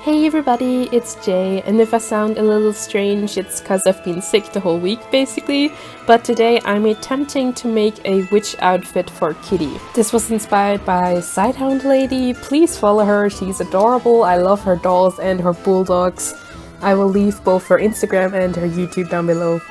Hey everybody, it's Jay, and if I sound a little strange, it's because I've been sick the whole week basically, but today I'm attempting to make a witch outfit for Kitty. This was inspired by Sighthoundlady. Please follow her, she's adorable, I love her dolls and her bulldogs. I will leave both her Instagram and her YouTube down below.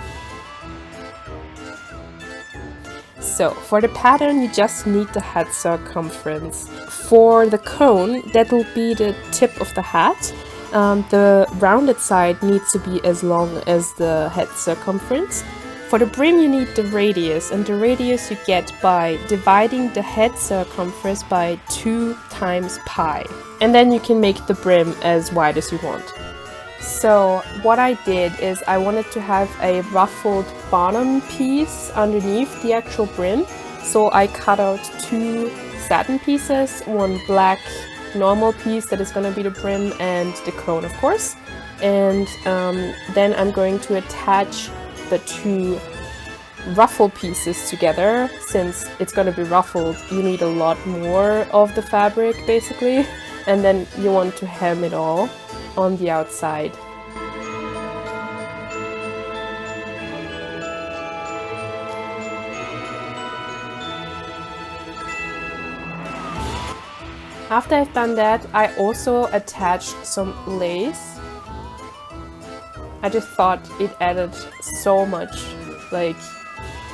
So, for the pattern you just need the head circumference. For the cone, that'll be the tip of the hat. The rounded side needs to be as long as the head circumference. For the brim you need the radius, and the radius you get by dividing the head circumference by 2 times pi. And then you can make the brim as wide as you want. So what I did is I wanted to have a ruffled bottom piece underneath the actual brim. So I cut out 2 satin pieces, one black normal piece that is going to be the brim and the cone of course. And then I'm going to attach the 2 ruffled pieces together. Since it's going to be ruffled, you need a lot more of the fabric basically. And then you want to hem it all on the outside. After I've done that, I also attached some lace. I just thought it added so much like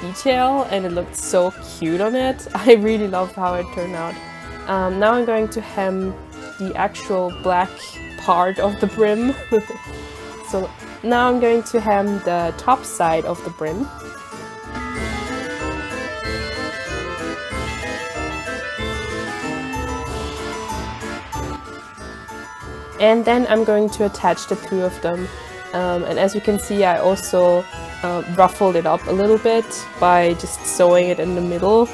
detail and it looked so cute on it. I really love how it turned out. Now I'm going to hem the actual black part of the brim. So now I'm going to hem the top side of the brim. And then I'm going to attach the 2 of them. And as you can see, I also ruffled it up a little bit by just sewing it in the middle.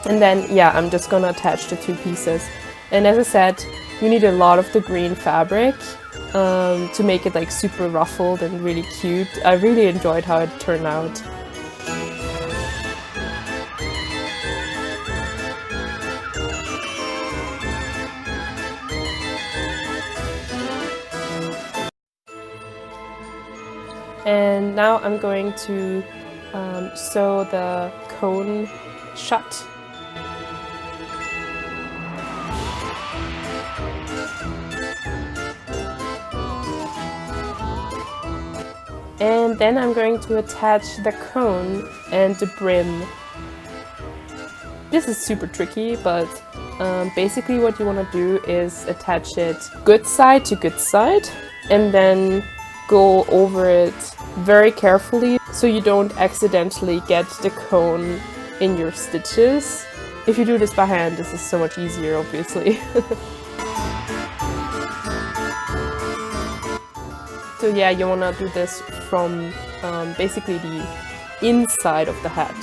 And then, yeah, I'm just gonna attach the 2 pieces. And as I said, you need a lot of the green fabric to make it like super ruffled and really cute. I really enjoyed how it turned out. And now I'm going to sew the cone shut. And then I'm going to attach the cone and the brim. This is super tricky, but basically what you want to do is attach it good side to good side and then go over it very carefully so you don't accidentally get the cone in your stitches. If you do this by hand, this is so much easier, obviously. So yeah, you want to do this from basically the inside of the hat.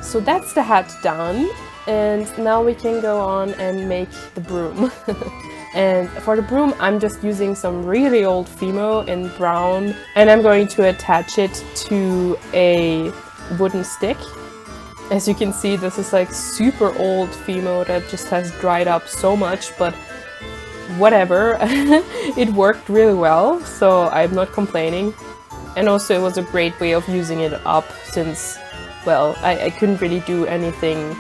So that's the hat done, and now we can go on and make the broom. And for the broom I'm just using some really old Fimo in brown, and I'm going to attach it to a wooden stick. As you can see, this is like super old Fimo that just has dried up so much, but whatever. It worked really well, so I'm not complaining. And also it was a great way of using it up since, well, I couldn't really do anything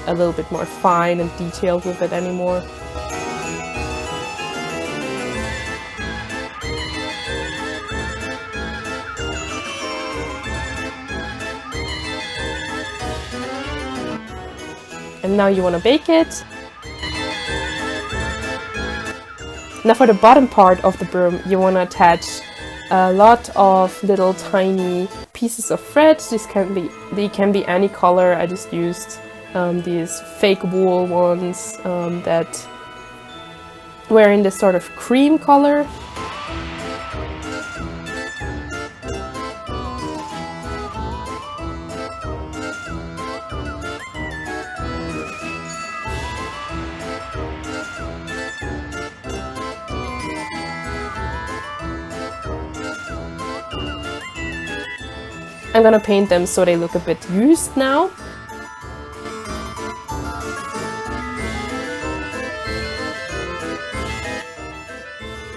a little bit more fine and detailed with it anymore. And now you want to bake it. Now for the bottom part of the broom, you want to attach a lot of little tiny pieces of thread. They can be any color. I just used these fake wool ones that were in this sort of cream color. I'm gonna paint them so they look a bit used now.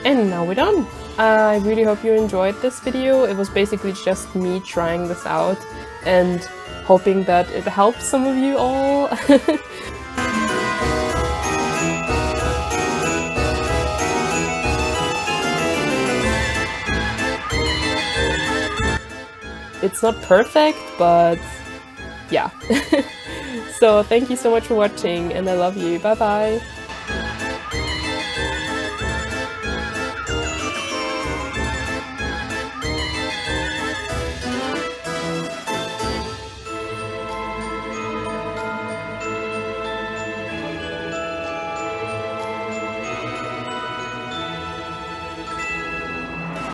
And now we're done! I really hope you enjoyed this video. It was basically just me trying this out and hoping that it helps some of you all. It's not perfect, but yeah. So thank you so much for watching and I love you. Bye bye!